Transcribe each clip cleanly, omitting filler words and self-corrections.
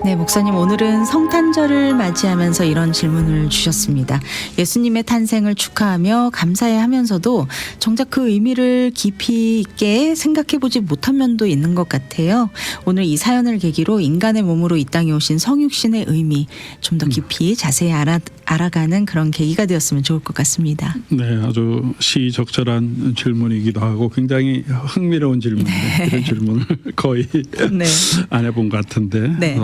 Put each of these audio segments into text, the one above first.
네, 목사님 오늘은 성탄절을 맞이하면서 이런 질문을 주셨습니다. 예수님의 탄생을 축하하며 감사해하면서도 정작 그 의미를 깊이 있게 생각해보지 못한 면도 있는 것 같아요. 오늘 이 사연을 계기로 인간의 몸으로 이 땅에 오신 성육신의 의미 좀 더 깊이 자세히 알아가는 그런 계기가 되었으면 좋을 것 같습니다. 네, 아주 시적절한 질문이기도 하고 굉장히 흥미로운 질문인데 네. 이런 질문을 거의 네. 안 해본 것 같은데 네.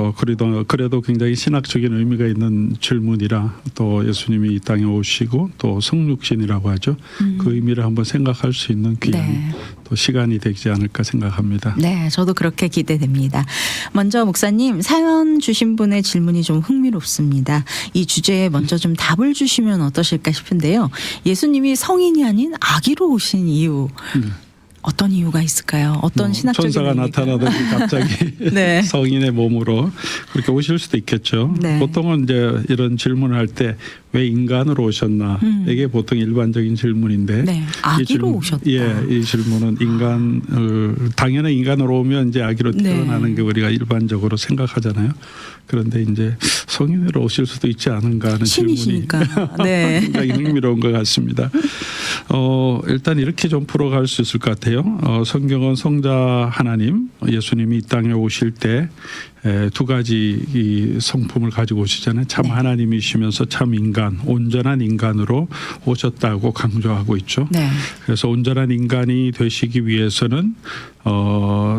그래도 굉장히 신학적인 의미가 있는 질문이라 또 예수님이 이 땅에 오시고 또 성육신이라고 하죠. 그 의미를 한번 생각할 수 있는 귀한 네. 또 시간이 되지 않을까 생각합니다. 네, 저도 그렇게 기대됩니다. 먼저 목사님 사연 주신 분의 질문이 좀 흥미롭습니다. 이 주제에 먼저 좀 답을 주시면 어떠실까 싶은데요. 예수님이 성인이 아닌 아기로 오신 이유 어떤 이유가 있을까요? 어떤 신학적인 천사가 의미가? 나타나더니 갑자기 네. 성인의 몸으로 그렇게 오실 수도 있겠죠. 네. 보통은 이제 이런 질문을 할 때 왜 인간으로 오셨나 이게 보통 일반적인 질문인데 네, 아기로 오셨다. 예, 이 질문은 당연히 인간으로 오면 이제 아기로 네. 태어나는 게 우리가 일반적으로 생각하잖아요. 그런데 이제 성인으로 오실 수도 있지 않은가 하는 신이시니까. 질문이 네. 굉장히 흥미로운 것 같습니다. 일단 이렇게 좀 풀어갈 수 있을 것 같아요. 성경은 성자 하나님 예수님이 이 땅에 오실 때 두 가지 이 성품을 가지고 오시잖아요. 참 네. 하나님이시면서 참 인간, 온전한 인간으로 오셨다고 강조하고 있죠. 네. 그래서 온전한 인간이 되시기 위해서는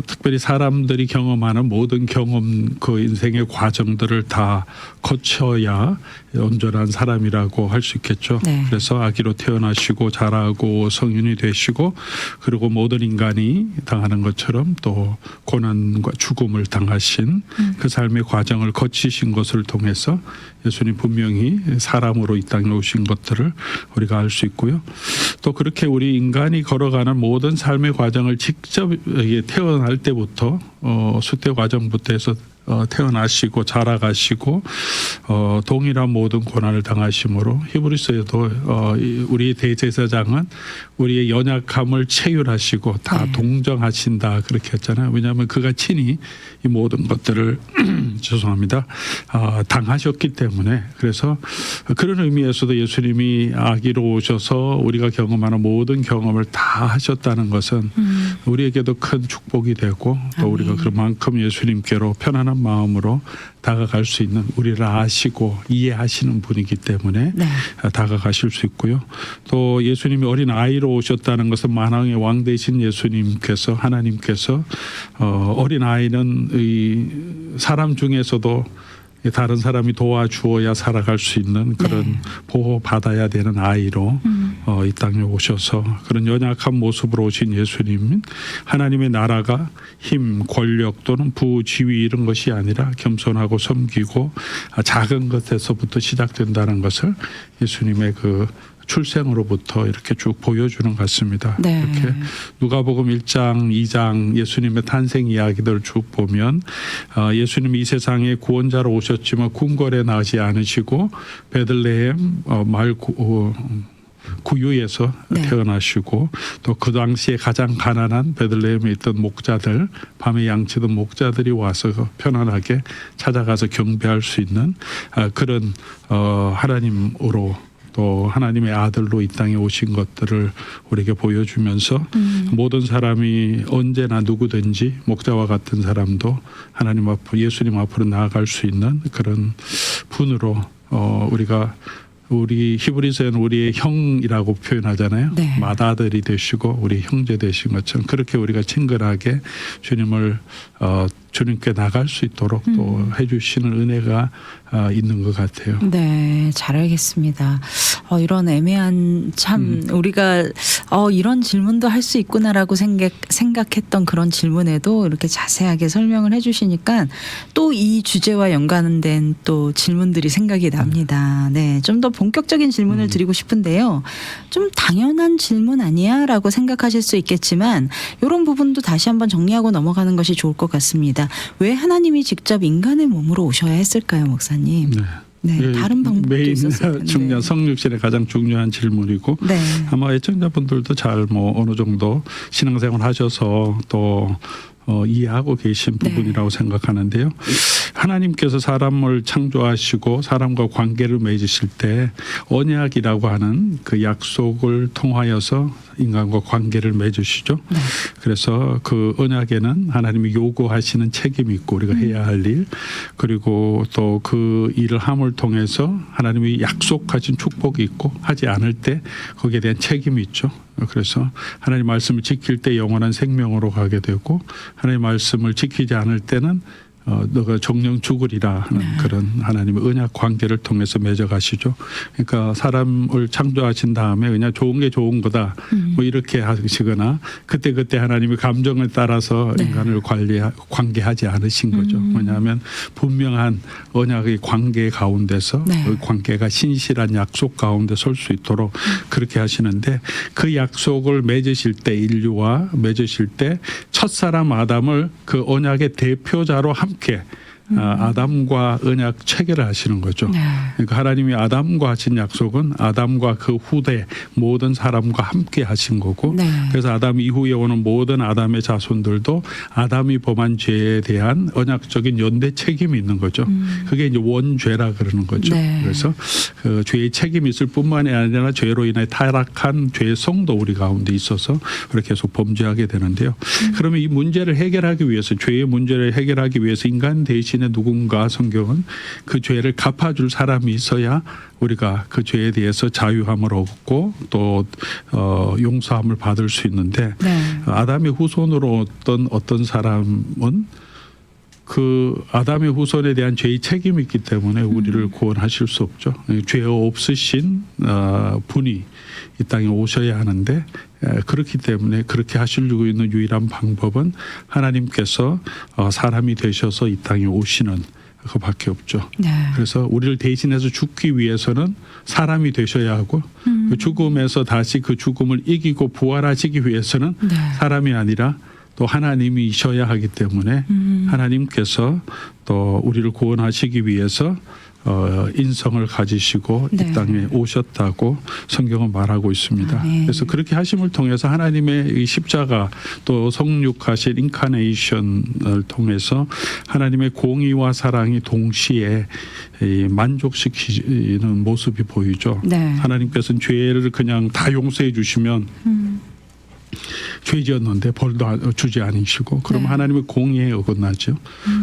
특별히 사람들이 경험하는 모든 경험 그 인생의 과정들을 다 거쳐야 온전한 사람이라고 할 수 있겠죠. 네. 그래서 아기로 태어나시고 자라고 성인이 되시고 그리고 모든 인간이 당하는 것처럼 또 고난과 죽음을 당하신 그 삶의 과정을 거치신 것을 통해서 예수님 분명히 사람으로 이 땅에 오신 것들을 우리가 알 수 있고요. 또 그렇게 우리 인간이 걸어가는 모든 삶의 과정을 직접 태어날 때부터 수태 과정부터 해서 태어나시고 자라가시고 동일한 모든 고난을 당하심으로 히브리서에도 우리 대제사장은 우리의 연약함을 체휼하시고 다 네. 동정하신다 그렇게 했잖아요. 왜냐하면 그가 친히 이 모든 것들을 죄송합니다. 당하셨기 때문에 그래서 그런 의미에서도 예수님이 아기로 오셔서 우리가 경험하는 모든 경험을 다 하셨다는 것은 우리에게도 큰 축복이 되고 또 아멘. 우리가 그만큼 예수님께로 편안한 마음으로 다가갈 수 있는 우리를 아시고 이해하시는 분이기 때문에 네. 다가가실 수 있고요. 또 예수님이 어린 아이로 오셨다는 것은 만왕의 왕 되신 예수님께서 하나님께서 어린 아이는 이 사람 중에서도 다른 사람이 도와주어야 살아갈 수 있는 그런 네. 보호받아야 되는 아이로 이 땅에 오셔서 그런 연약한 모습으로 오신 예수님은 하나님의 나라가 힘, 권력 또는 부지위 이런 것이 아니라 겸손하고 섬기고 작은 것에서부터 시작된다는 것을 예수님의 그 출생으로부터 이렇게 쭉 보여주는 것 같습니다. 네. 이렇게 누가복음 1장, 2장 예수님의 탄생 이야기들을 쭉 보면 예수님이 이 세상에 구원자로 오셨지만 궁궐에 나지 않으시고 베들레헴 구유에서 네. 태어나시고 또 그 당시에 가장 가난한 베들레헴에 있던 목자들 밤에 양치던 목자들이 와서 편안하게 찾아가서 경배할 수 있는 그런 하나님으로 또 하나님의 아들로 이 땅에 오신 것들을 우리에게 보여주면서 모든 사람이 언제나 누구든지 목자와 같은 사람도 하나님 앞으로 예수님 앞으로 나아갈 수 있는 그런 분으로 우리 히브리서에는 우리의 형이라고 표현하잖아요. 네. 맏아들이 되시고 우리 형제 되신 것처럼 그렇게 우리가 친근하게 주님을 주님께 나갈 수 있도록 또 해주시는 은혜가 있는 것 같아요. 네, 잘 알겠습니다. 이런 애매한 참 우리가 이런 질문도 할 수 있구나라고 생각했던 그런 질문에도 이렇게 자세하게 설명을 해주시니까 또 이 주제와 연관된 또 질문들이 생각이 납니다. 네, 좀 더 본격적인 질문을 드리고 싶은데요. 좀 당연한 질문 아니야라고 생각하실 수 있겠지만 이런 부분도 다시 한번 정리하고 넘어가는 것이 좋을 것 같습니다. 왜 하나님이 직접 인간의 몸으로 오셔야 했을까요, 목사님? 네. 네, 다른 방법도 있었을 텐데. 중요한 성육신의 가장 중요한 질문이고 네. 아마 애청자분들도 잘 어느 정도 신앙생활 하셔서 또 이해하고 계신 네. 부분이라고 생각하는데요. 하나님께서 사람을 창조하시고 사람과 관계를 맺으실 때 언약이라고 하는 그 약속을 통하여서 인간과 관계를 맺으시죠. 네. 그래서 그 언약에는 하나님이 요구하시는 책임이 있고 우리가 해야 할 일, 그리고 또 그 일을 함을 통해서 하나님이 약속하신 축복이 있고 하지 않을 때 거기에 대한 책임이 있죠. 그래서 하나님 말씀을 지킬 때 영원한 생명으로 가게 되고 하나님 말씀을 지키지 않을 때는 너가 정령 죽으리라 하는 그런 하나님의 언약 관계를 통해서 맺어가시죠. 그러니까 사람을 창조하신 다음에 그냥 좋은 게 좋은 거다 뭐 이렇게 하시거나 그때 하나님의 감정에 따라서 네. 인간을 관계하지 않으신 거죠. 왜냐하면 분명한 언약의 관계 가운데서 네. 그 관계가 신실한 약속 가운데 설 수 있도록 그렇게 하시는데 그 약속을 맺으실 때 인류와 맺으실 때 첫사람 아담을 그 언약의 대표자로 함께 아담과 언약 체결을 하시는 거죠. 네. 그러니까 하나님이 아담과 하신 약속은 아담과 그 후대 모든 사람과 함께 하신 거고 네. 그래서 아담 이후에 오는 모든 아담의 자손들도 아담이 범한 죄에 대한 언약적인 연대 책임이 있는 거죠. 그게 이제 원죄라 그러는 거죠. 네. 그래서 그 죄의 책임이 있을 뿐만이 아니라 죄로 인해 타락한 죄의 성도 우리 가운데 있어서 그렇게 계속 범죄하게 되는데요. 그러면 이 문제를 해결하기 위해서 죄의 문제를 해결하기 위해서 인간 대신 누군가 성경은 그 죄를 갚아줄 사람이 있어야 우리가 그 죄에 대해서 자유함을 얻고 또 용서함을 받을 수 있는데 네. 아담의 후손으로 어떤 사람은 그 아담의 후손에 대한 죄의 책임이 있기 때문에 우리를 구원하실 수 없죠. 죄 없으신 분이 이 땅에 오셔야 하는데 그렇기 때문에 그렇게 하시려고 있는 유일한 방법은 하나님께서 사람이 되셔서 이 땅에 오시는 그밖에 없죠. 네. 그래서 우리를 대신해서 죽기 위해서는 사람이 되셔야 하고 그 죽음에서 다시 그 죽음을 이기고 부활하시기 위해서는 네. 사람이 아니라 또 하나님이셔야 하기 때문에 하나님께서 또 우리를 구원하시기 위해서 인성을 가지시고 네. 이 땅에 오셨다고 성경은 말하고 있습니다. 네. 그래서 그렇게 하심을 통해서 하나님의 이 십자가 또 성육하신 인카네이션을 통해서 하나님의 공의와 사랑이 동시에 이 만족시키는 모습이 보이죠. 네. 하나님께서는 죄를 그냥 다 용서해 주시면 죄 지었는데 벌도 주지 않으시고 그러면 네. 하나님의 공의에 어긋나죠.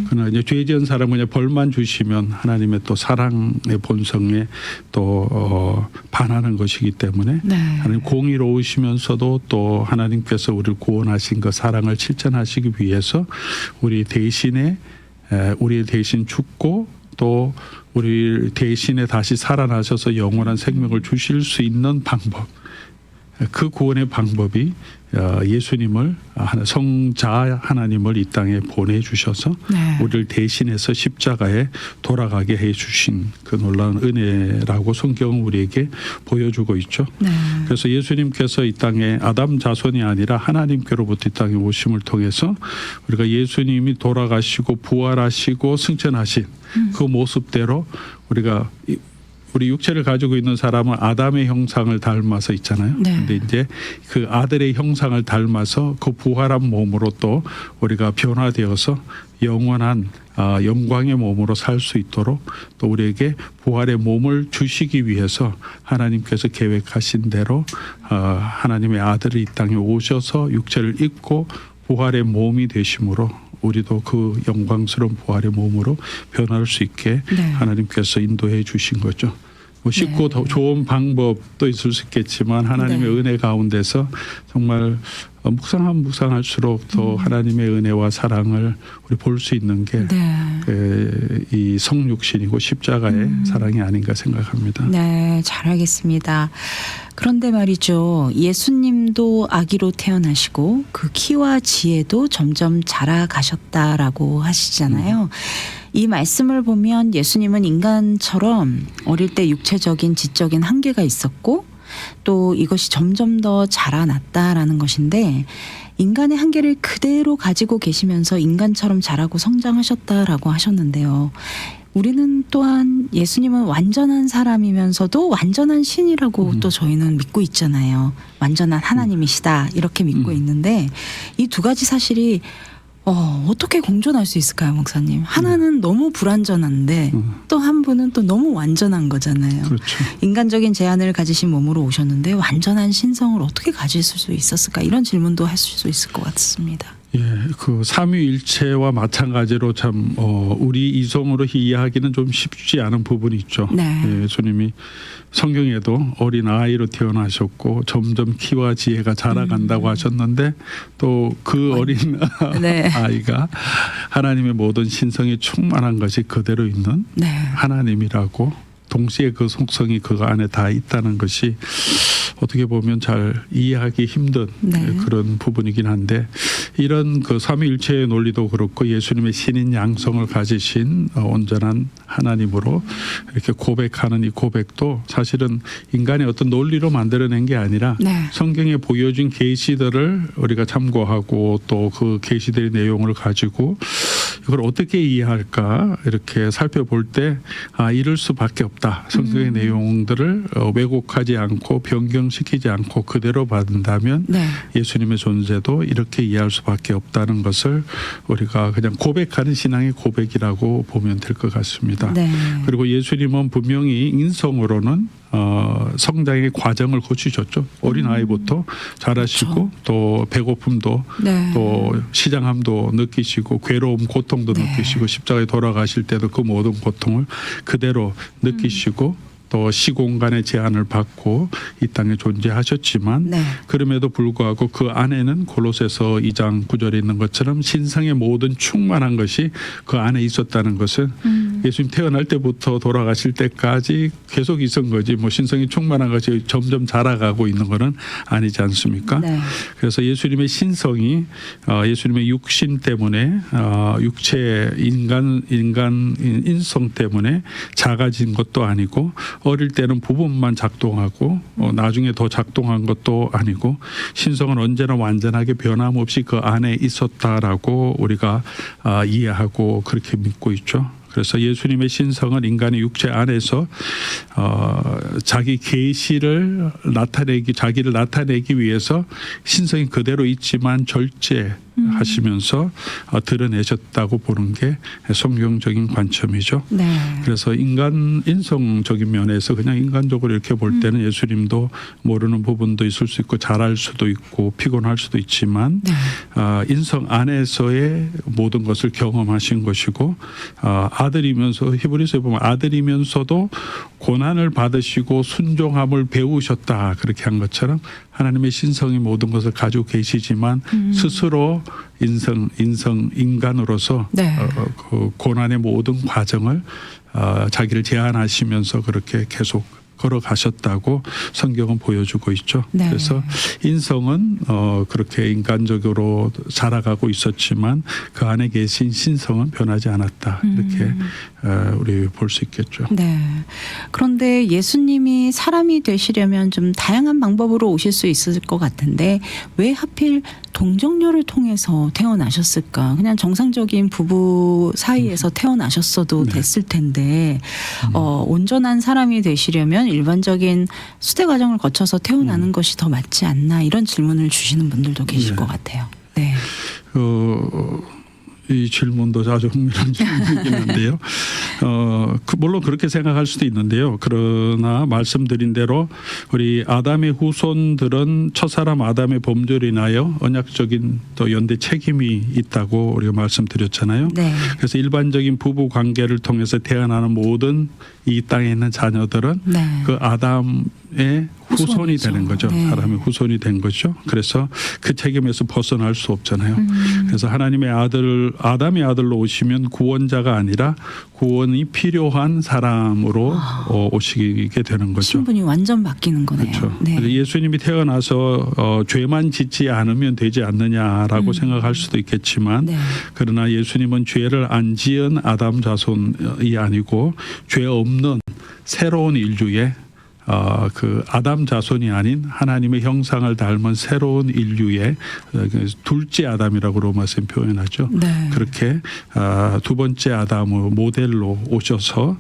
그러나 이제 죄 지은 사람은 그냥 벌만 주시면 하나님의 또 사랑의 본성에 또 반하는 것이기 때문에 네. 하나님 공의로우시면서도 또 하나님께서 우리를 구원하신 그 사랑을 실천하시기 위해서 우리 대신 죽고 또 우리 대신에 다시 살아나셔서 영원한 생명을 주실 수 있는 방법, 그 구원의 방법이 예수님을 성자 하나님을 이 땅에 보내주셔서 네. 우리를 대신해서 십자가에 돌아가게 해주신 그 놀라운 은혜라고 성경은 우리에게 보여주고 있죠. 네. 그래서 예수님께서 이 땅에 아담 자손이 아니라 하나님께로부터 이 땅에 오심을 통해서 우리가 예수님이 돌아가시고 부활하시고 승천하신 그 모습대로 우리가 우리 육체를 가지고 있는 사람은 아담의 형상을 닮아서 있잖아요. 네. 근데 이제 그 아들의 형상을 닮아서 그 부활한 몸으로 또 우리가 변화되어서 영원한 영광의 몸으로 살 수 있도록 또 우리에게 부활의 몸을 주시기 위해서 하나님께서 계획하신 대로 하나님의 아들이 이 땅에 오셔서 육체를 입고 부활의 몸이 되심으로 우리도 그 영광스러운 부활의 몸으로 변할 수 있게 네. 하나님께서 인도해 주신 거죠. 뭐 쉽고 더 좋은 방법도 있을 수 있겠지만 하나님의 네. 은혜 가운데서 정말 묵상할수록 더 하나님의 은혜와 사랑을 우리 볼 수 있는 게 이 성육신이고 십자가의 사랑이 아닌가 생각합니다. 네, 잘 알겠습니다. 그런데 말이죠. 예수님도 아기로 태어나시고 그 키와 지혜도 점점 자라가셨다라고 하시잖아요. 이 말씀을 보면 예수님은 인간처럼 어릴 때 육체적인 지적인 한계가 있었고 또 이것이 점점 더 자라났다라는 것인데 인간의 한계를 그대로 가지고 계시면서 인간처럼 자라고 성장하셨다라고 하셨는데요. 우리는 또한 예수님은 완전한 사람이면서도 완전한 신이라고 또 저희는 믿고 있잖아요. 완전한 하나님이시다 이렇게 믿고 있는데 이 두 가지 사실이 어떻게 공존할 수 있을까요, 목사님? 하나는 너무 불완전한데 또 한 분은 또 너무 완전한 거잖아요. 그렇죠. 인간적인 제한을 가지신 몸으로 오셨는데 완전한 신성을 어떻게 가질 수 있었을까? 이런 질문도 하실 수 있을 것 같습니다. 예, 그 삼위일체와 마찬가지로 참 우리 이성으로 이해하기는 좀 쉽지 않은 부분이 있죠. 네. 예, 예수님이 성경에도 어린 아이로 태어나셨고 점점 키와 지혜가 자라간다고 하셨는데 또 그 어린 네. 아이가 하나님의 모든 신성이 충만한 것이 그대로 있는 네. 하나님이라고 동시에 그 속성이 그 안에 다 있다는 것이 어떻게 보면 잘 이해하기 힘든 네. 그런 부분이긴 한데 이런 그 삼위일체의 논리도 그렇고 예수님의 신인 양성을 가지신 온전한 하나님으로 이렇게 고백하는 이 고백도 사실은 인간의 어떤 논리로 만들어낸 게 아니라 네. 성경에 보여준 계시들을 우리가 참고하고 또 그 계시들의 내용을 가지고 이걸 어떻게 이해할까 이렇게 살펴볼 때 이럴 수밖에 없다. 성경의 내용들을 왜곡하지 않고 변경시키지 않고 그대로 받는다면 네. 예수님의 존재도 이렇게 이해할 수밖에 없다는 것을 우리가 그냥 고백하는 신앙의 고백이라고 보면 될 것 같습니다. 네. 그리고 예수님은 분명히 인성으로는 성장의 과정을 거치셨죠. 어린 아이부터 자라시고 그렇죠. 또 배고픔도 네. 또 시장함도 느끼시고 괴로움 고통도 네. 느끼시고 십자가에 돌아가실 때도 그 모든 고통을 그대로 느끼시고 또 시공간의 제한을 받고 이 땅에 존재하셨지만 네. 그럼에도 불구하고 그 안에는 골로새서 2장 9절에 있는 것처럼 신성의 모든 충만한 것이 그 안에 있었다는 것은 예수님 태어날 때부터 돌아가실 때까지 계속 있은 거지 뭐 신성이 충만한 것이 점점 자라가고 있는 것은 아니지 않습니까? 네. 그래서 예수님의 신성이 예수님의 육신 때문에 육체 인성 때문에 작아진 것도 아니고 어릴 때는 부분만 작동하고 나중에 더 작동한 것도 아니고 신성은 언제나 완전하게 변함없이 그 안에 있었다라고 우리가 이해하고 그렇게 믿고 있죠. 그래서 예수님의 신성은 인간의 육체 안에서 자기 계시를 자기를 나타내기 위해서 신성이 그대로 있지만 절제하시면서 드러내셨다고 보는 게 성경적인 관점이죠. 네. 그래서 인성적인 면에서 그냥 인간적으로 이렇게 볼 때는 예수님도 모르는 부분도 있을 수 있고 잘할 수도 있고 피곤할 수도 있지만 네. 인성 안에서의 모든 것을 경험하신 것이고 아들이면서 히브리서에 보면 아들이면서도 고난을 받으시고 순종함을 배우셨다 그렇게 한 것처럼 하나님의 신성이 모든 것을 가지고 계시지만 스스로 인간으로서 네. 그 고난의 모든 과정을 자기를 제한하시면서 그렇게 계속 걸어가셨다고 성경은 보여주고 있죠. 네. 그래서 인성은 그렇게 인간적으로 자라가고 있었지만 그 안에 계신 신성은 변하지 않았다. 이렇게 우리 볼 수 있겠죠. 네. 그런데 예수님이 사람이 되시려면 좀 다양한 방법으로 오실 수 있을 것 같은데 왜 하필 동정녀를 통해서 태어나셨을까? 그냥 정상적인 부부 사이에서 태어나셨어도 네. 됐을 텐데 온전한 사람이 되시려면 일반적인 수대 과정을 거쳐서 태어나는 것이 더 맞지 않나 이런 질문을 주시는 분들도 계실 네. 것 같아요. 네. 이 질문도 아주 흥미로운 질문이긴 한데요. 물론 그렇게 생각할 수도 있는데요. 그러나 말씀드린 대로 우리 아담의 후손들은 첫사람 아담의 범죄로 인하여 언약적인 또 연대 책임이 있다고 우리가 말씀드렸잖아요. 네. 그래서 일반적인 부부 관계를 통해서 태어나는 모든 이 땅에 있는 자녀들은 네. 그 아담의 후손이 후손이죠. 되는 거죠. 네. 사람의 후손이 된 거죠. 그래서 그 책임에서 벗어날 수 없잖아요. 그래서 하나님의 아담의 아들로 오시면 구원자가 아니라 구원이 필요한 사람으로 오시게 되는 거죠. 신분이 완전 바뀌는 거네요. 그렇죠. 네. 그래서 예수님이 태어나서 죄만 짓지 않으면 되지 않느냐라고 생각할 수도 있겠지만 네. 그러나 예수님은 죄를 안 지은 아담 자손이 아니고 죄 없는 새로운 인류의 그 아담 자손이 아닌 하나님의 형상을 닮은 새로운 인류의 둘째 아담이라고 로마서는 표현하죠. 네. 그렇게 두 번째 아담의 모델로 오셔서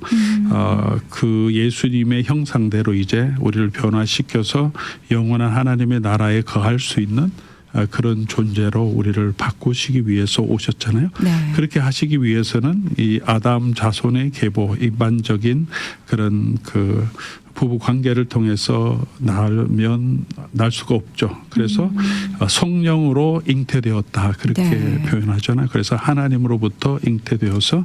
그 예수님의 형상대로 이제 우리를 변화시켜서 영원한 하나님의 나라에 거할 수 있는 그런 존재로 우리를 바꾸시기 위해서 오셨잖아요. 네. 그렇게 하시기 위해서는 이 아담 자손의 계보, 일반적인 그런 그 부부 관계를 통해서 날 수가 없죠. 그래서 성령으로 잉태되었다 그렇게 네. 표현하잖아요. 그래서 하나님으로부터 잉태되어서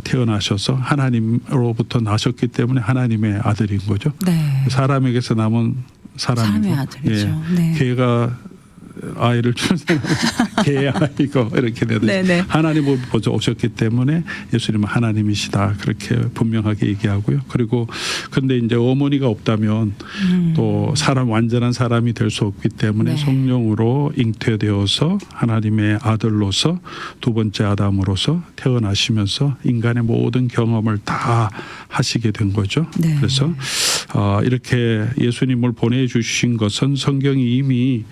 태어나셔서 하나님으로부터 나셨기 때문에 하나님의 아들인 거죠. 네. 사람에게서 남은 사람이고, 사람의 아들이죠. 네. 개가 아이를 출산하면 개의 아이고 이렇게 되듯이 네네. 하나님으로부터 오셨기 때문에 예수님은 하나님이시다 그렇게 분명하게 얘기하고요. 그리고 근데 이제 어머니가 없다면 또 완전한 사람이 될 수 없기 때문에 네. 성령으로 잉태되어서 하나님의 아들로서 두 번째 아담으로서 태어나시면서 인간의 모든 경험을 다 하시게 된 거죠. 네. 그래서 이렇게 예수님을 보내주신 것은 성경이 이미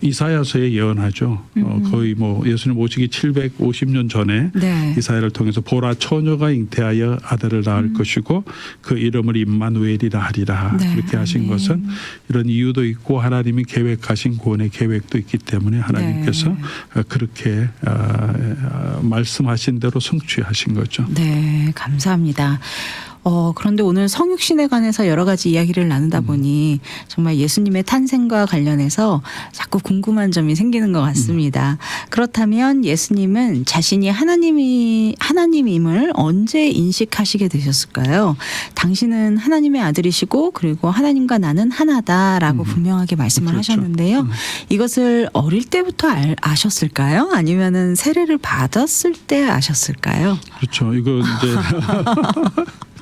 이사야서에 예언하죠. 거의 뭐 예수님 오시기 750년 전에 네. 이사야를 통해서 보라 처녀가 잉태하여 아들을 낳을 것이고 그 이름을 임마누엘이라 하리라. 네. 그렇게 하신 네. 것은 이런 이유도 있고 하나님이 계획하신 구원의 계획도 있기 때문에 하나님께서 네. 그렇게 말씀하신 대로 성취하신 거죠. 네, 감사합니다. 그런데 오늘 성육신에 관해서 여러 가지 이야기를 나누다 보니 정말 예수님의 탄생과 관련해서 자꾸 궁금한 점이 생기는 것 같습니다. 그렇다면 예수님은 자신이 하나님임을 언제 인식하시게 되셨을까요? 당신은 하나님의 아들이시고 그리고 하나님과 나는 하나다라고 분명하게 말씀을 그렇죠. 하셨는데요. 이것을 어릴 때부터 아셨을까요? 아니면은 세례를 받았을 때 아셨을까요? 그렇죠. 이거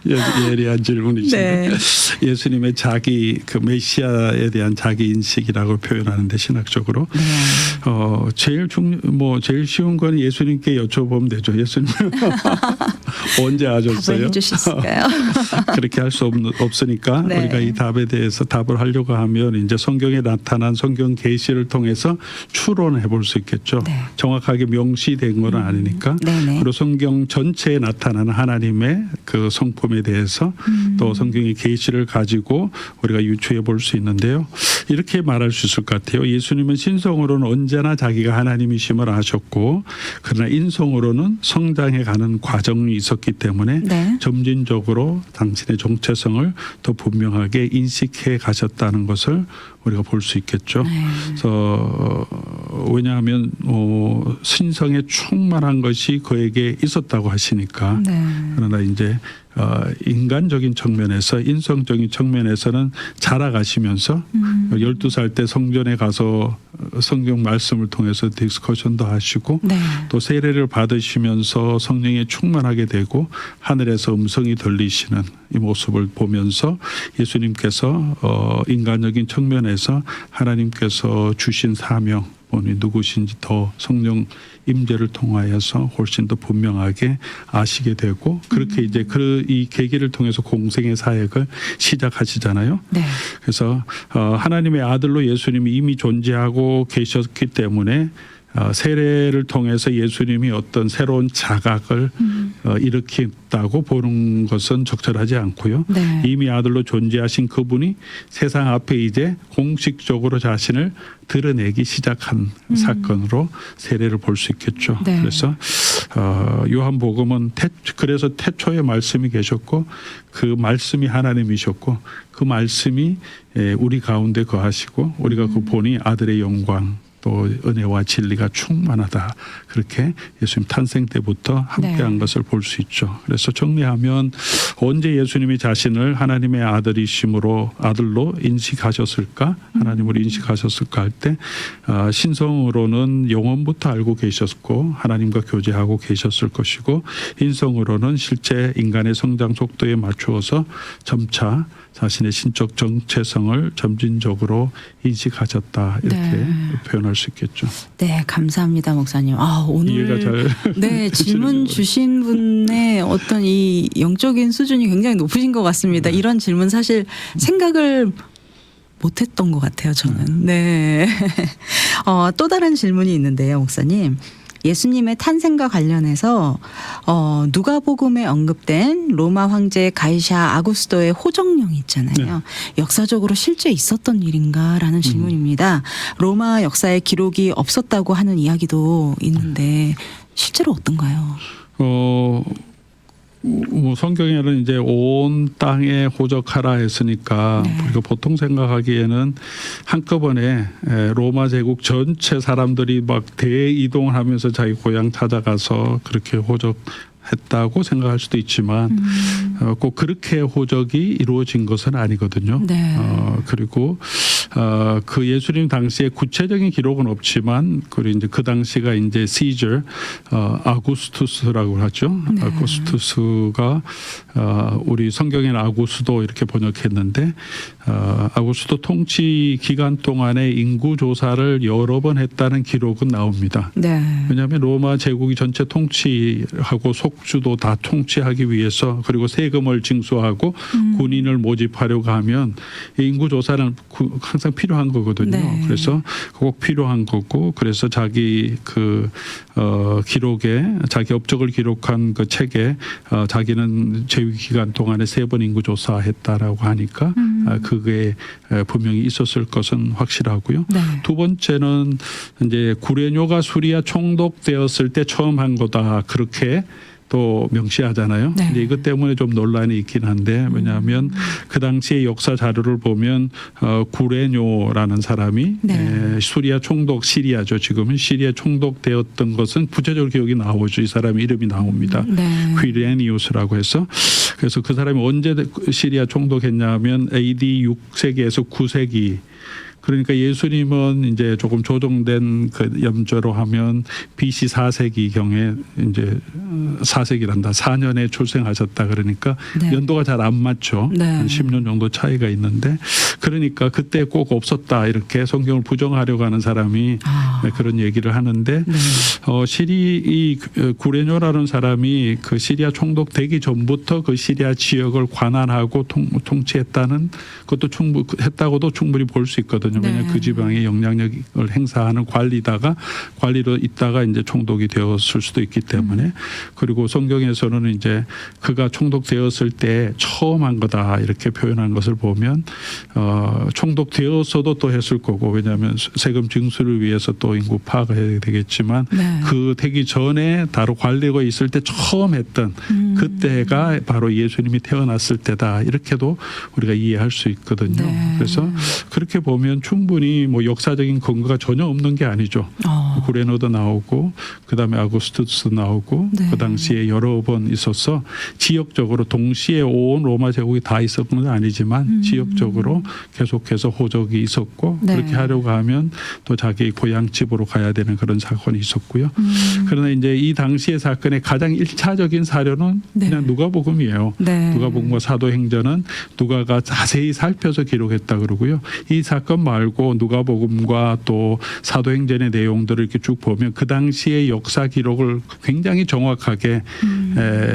이제 예리한 질문이신데 네. 예수님의 자기 그 메시아에 대한 자기 인식이라고 표현하는데 신학적으로 네. 제일 쉬운 건 예수님께 여쭤보면 되죠. 예수님 언제 아셨어요? 답을 해주실 수 있을까요? 그렇게 할 수 없으니까 네. 우리가 이 답에 대해서 답을 하려고 하면 이제 성경에 나타난 성경 계시를 통해서 추론해 볼 수 있겠죠. 네. 정확하게 명시된 건 아니니까. 네네. 그리고 성경 전체에 나타나는 하나님의 그 성품에 대해서 또 성경의 계시를 가지고 우리가 유추해 볼 수 있는데요. 이렇게 말할 수 있을 것 같아요. 예수님은 신성으로는 언제나 자기가 하나님이심을 아셨고 그러나 인성으로는 성장해 가는 과정이 있었기 때문에 네. 점진적으로 당신의 정체성을 더 분명하게 인식해 가셨다는 것을 우리가 볼 수 있겠죠. 네. 그래서 왜냐하면 신성에 충만한 것이 그에게 있었다고 하시니까. 네. 그러나 이제 인간적인 측면에서 인성적인 측면에서는 자라가시면서 12살 때 성전에 가서 성경 말씀을 통해서 디스커션도 하시고 네. 또 세례를 받으시면서 성령에 충만하게 되고 하늘에서 음성이 들리시는 이 모습을 보면서 예수님께서 인간적인 측면에서 하나님께서 주신 사명 본인이 누구신지 더 성령 임재를 통하여서 훨씬 더 분명하게 아시게 되고 그렇게 이제 이 계기를 통해서 공생의 사역을 시작하시잖아요. 네. 그래서 하나님의 아들로 예수님이 이미 존재하고 계셨기 때문에 세례를 통해서 예수님이 어떤 새로운 자각을 일으켰다고 보는 것은 적절하지 않고요. 네. 이미 아들로 존재하신 그분이 세상 앞에 이제 공식적으로 자신을 드러내기 시작한 사건으로 세례를 볼 수 있겠죠. 네. 그래서 요한복음은 그래서 태초에 말씀이 계셨고 그 말씀이 하나님이셨고 그 말씀이 우리 가운데 거하시고 우리가 그 보니 아들의 영광 또 은혜와 진리가 충만하다. 그렇게 예수님 탄생 때부터 함께한 네. 것을 볼 수 있죠. 그래서 정리하면 언제 예수님이 자신을 하나님의 아들로 인식하셨을까? 하나님으로 인식하셨을까 할 때 신성으로는 영원부터 알고 계셨고 하나님과 교제하고 계셨을 것이고 인성으로는 실제 인간의 성장 속도에 맞추어서 점차 자신의 신적 정체성을 점진적으로 인식하셨다. 이렇게 네. 표현할 수 있겠죠. 네, 감사합니다, 목사님. 오늘 이해가 잘 네, 질문 주신 분의 어떤 이 영적인 수준이 굉장히 높으신 것 같습니다. 이런 질문 사실 생각을 못했던 것 같아요, 저는. 네. 또 다른 질문이 있는데요, 목사님. 예수님의 탄생과 관련해서 누가복음에 언급된 로마 황제 가이샤 아구스도의 호정령 있잖아요. 네. 역사적으로 실제 있었던 일인가라는 질문입니다. 로마 역사에 기록이 없었다고 하는 이야기도 있는데 실제로 어떤가요? 뭐 성경에는 이제 온 땅에 호적하라 했으니까 네. 우리가 보통 생각하기에는 한꺼번에 로마 제국 전체 사람들이 막 대이동을 하면서 자기 고향 찾아가서 그렇게 호적했다고 생각할 수도 있지만 꼭 그렇게 호적이 이루어진 것은 아니거든요. 네. 그리고 그 예수님 당시에 구체적인 기록은 없지만 그리고 이제 그 당시가 이제 시저 아구스투스라고 하죠. 네. 아구스투스가 우리 성경에는 아구스도 이렇게 번역했는데 아구스도 통치 기간 동안에 인구 조사를 여러 번 했다는 기록은 나옵니다. 네. 왜냐하면 로마 제국이 전체 통치하고 속주도 다 통치하기 위해서 그리고 세금을 징수하고 군인을 모집하려고 하면 인구 조사는 항상 필요한 거거든요. 네. 그래서 꼭 필요한 거고 그래서 자기 그 기록에 자기 업적을 기록한 그 책에 자기는 재위 기간 동안에 3번 인구 조사했다라고 하니까 그게 분명히 있었을 것은 확실하고요. 네. 두 번째는 이제 구레뇨가 수리아 총독되었을 때 처음 한 거다 그렇게 또 명시하잖아요. 네. 근데 이것 때문에 좀 논란이 있긴 한데 왜냐하면 그 당시의 역사 자료를 보면 구레뇨라는 사람이 네. 수리아 총독 시리아죠. 지금은 시리아 총독되었던 것은 구체적으로 기억이 나오죠. 이 사람 이름이 나옵니다. 네. 퀴레니우스라고 해서 그래서 그 사람이 언제 시리아 총독했냐면 AD 6세기에서 9세기 그러니까 예수님은 이제 조금 조정된 그 염조로 하면 BC 4세기 경에 이제 4세기란다. 4년에 출생하셨다 그러니까 네. 연도가 잘 안 맞죠. 네. 한 10년 정도 차이가 있는데 그러니까 그때 꼭 없었다 이렇게 성경을 부정하려고 하는 사람이 그런 얘기를 하는데 네. 이 구레뇨라는 사람이 그 시리아 총독 되기 전부터 그 시리아 지역을 관할하고 통치했다는 것도 했다고도 충분히 볼 수 있거든요. 왜냐하면 네. 그 지방에 영향력을 행사하는 관리로 있다가 이제 총독이 되었을 수도 있기 때문에 그리고 성경에서는 이제 그가 총독되었을 때 처음 한 거다 이렇게 표현한 것을 보면 총독 되었어도 또 했을 거고 왜냐하면 세금 징수를 위해서 또 인구 파악을 해야 되겠지만 네. 그 되기 전에 바로 관리가 있을 때 처음 했던 그때가 바로 예수님이 태어났을 때다 이렇게도 우리가 이해할 수 있거든요. 네. 그래서 그렇게 보면 충분히 뭐 역사적인 근거가 전혀 없는 게 아니죠. 구레노도 나오고 그다음에 아구스투스 나오고 네. 그 당시에 여러 번 있어서 지역적으로 동시에 온 로마 제국이 다 있었던 건 아니지만 지역적으로 계속해서 호적이 있었고 네. 그렇게 하려고 하면 또 자기 고향집으로 가야 되는 그런 사건이 있었고요. 그러나 이제 이 당시의 사건의 가장 1차적인 사료는 네. 그냥 누가복음이에요. 네. 누가복음과 사도행전은 누가가 자세히 살펴서 기록했다 그러고요. 이 사건 말고 누가복음과 또 사도행전의 내용들을 이렇게 쭉 보면 그 당시의 역사 기록을 굉장히 정확하게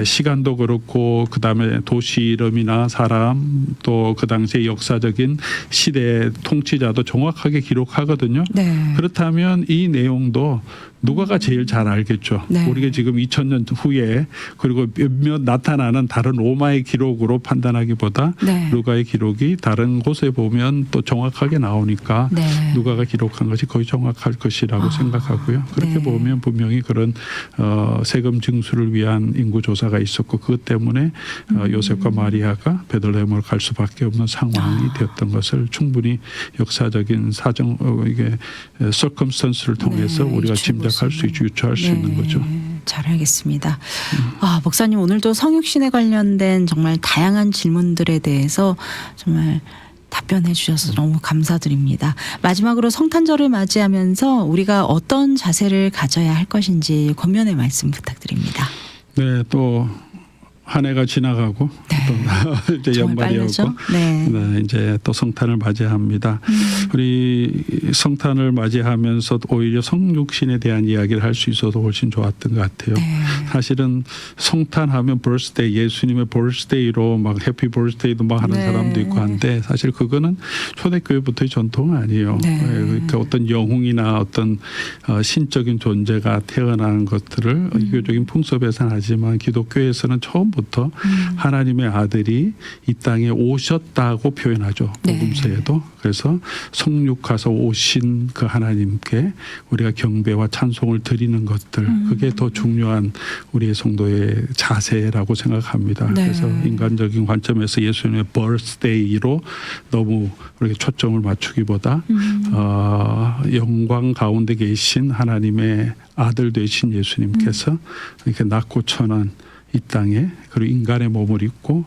시간도 그렇고 그다음에 도시 이름이나 사람 또 그 당시의 역사적인 시대 통치자도 정확하게 기록하거든요. 네. 그렇다면 이 내용도 누가가 제일 잘 알겠죠. 네. 우리가 지금 2000년 후에 그리고 몇몇 나타나는 다른 로마의 기록으로 판단하기보다 네. 누가의 기록이 다른 곳에 보면 또 정확하게 나오니까 네. 누가가 기록한 것이 거의 정확할 것이라고 생각하고요. 그렇게 네. 보면 분명히 그런 세금 징수를 위한 인구 조사가 있었고 그것 때문에 요셉과 마리아가 베들레헴을 갈 수밖에 없는 상황이 되었던 것을 충분히 역사적인 사정 이게 circumstance를 통해서 네, 우리가 유추해 짐작할 수 있고 유추할 수 있는 거죠. 잘 알겠습니다. 목사님 오늘도 성육신에 관련된 정말 다양한 질문들에 대해서 정말 답변해 주셔서 너무 감사드립니다. 마지막으로 성탄절을 맞이하면서 우리가 어떤 자세를 가져야 할 것인지 권면의 말씀 부탁드립니다. 네, 또 한 해가 지나가고 또 이제 정말 연말이 빠르죠? 오고 네, 이제 또 성탄을 맞이합니다. 우리 성탄을 맞이하면서 오히려 성육신에 대한 이야기를 할 수 있어서 훨씬 좋았던 것 같아요. 네. 사실은 성탄하면 birthday, 예수님의 birthday로 막 해피 birthday도 막 하는 네. 사람도 있고 한데 사실 그거는 초대교회부터의 전통은 아니에요. 네. 그러니까 어떤 영웅이나 어떤 신적인 존재가 태어나는 것들을 이교적인 풍습에서는 하지만 기독교에서는 처음부터 하나님의 아들이 이 땅에 오셨다고 표현하죠. 네. 복음서에도. 그래서 성육하서 오신 그 하나님께 우리가 경배와 찬송을 드리는 것들 그게 더 중요한 우리의 성도의 자세라고 생각합니다. 네. 그래서 인간적인 관점에서 예수님의 birthday로 너무 이렇게 초점을 맞추기보다 영광 가운데 계신 하나님의 아들 되신 예수님께서 이렇게 낮고 천한 이 땅에 그리고 인간의 몸을 입고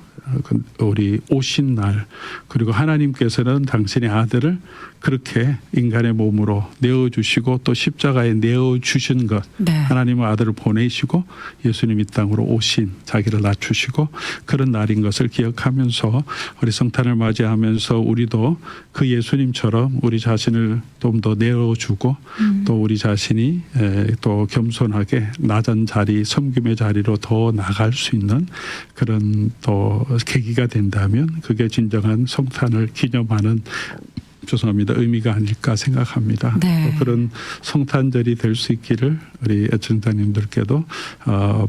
우리 오신 날 그리고 하나님께서는 당신의 아들을 그렇게 인간의 몸으로 내어주시고 또 십자가에 내어주신 것 네. 하나님의 아들을 보내시고 예수님 이 땅으로 오신 자기를 낮추시고 그런 날인 것을 기억하면서 우리 성탄을 맞이하면서 우리도 그 예수님처럼 우리 자신을 좀 더 내어주고 또 우리 자신이 또 겸손하게 낮은 자리 섬김의 자리로 더 나갈 수 있는 그런 또 계기가 된다면 그게 진정한 성탄을 기념하는 죄송합니다. 의미가 아닐까 생각합니다. 네. 그런 성탄절이 될 수 있기를 우리 애청자님들께도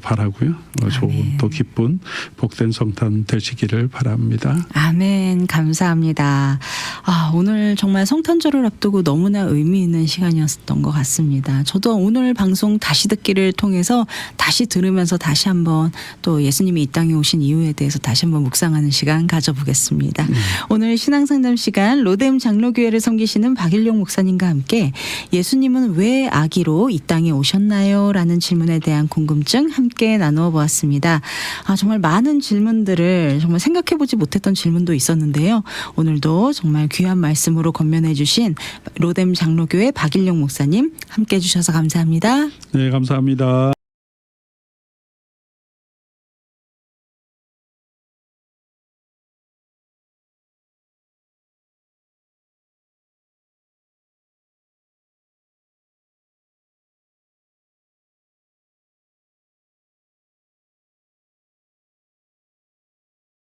바라고요. 좋은 또 기쁜 복된 성탄 되시기를 바랍니다. 아멘. 감사합니다. 오늘 정말 성탄절을 앞두고 너무나 의미 있는 시간이었던 것 같습니다. 저도 오늘 방송 다시 듣기를 통해서 다시 들으면서 다시 한번 또 예수님이 이 땅에 오신 이유에 대해서 다시 한번 묵상하는 시간 가져보겠습니다. 오늘 신앙상담 시간 로뎀 장로교회를 섬기시는 박일용 목사님과 함께 예수님은 왜 아기로 이 땅에 오셨나요? 라는 질문에 대한 궁금증 함께 나누어 보았습니다. 정말 많은 질문들을 정말 생각해보지 못했던 질문도 있었는데요. 오늘도 정말 귀한 말씀으로 건면해 주신 로뎀 장로교회 박일용 목사님 함께 해주셔서 감사합니다. 네, 감사합니다.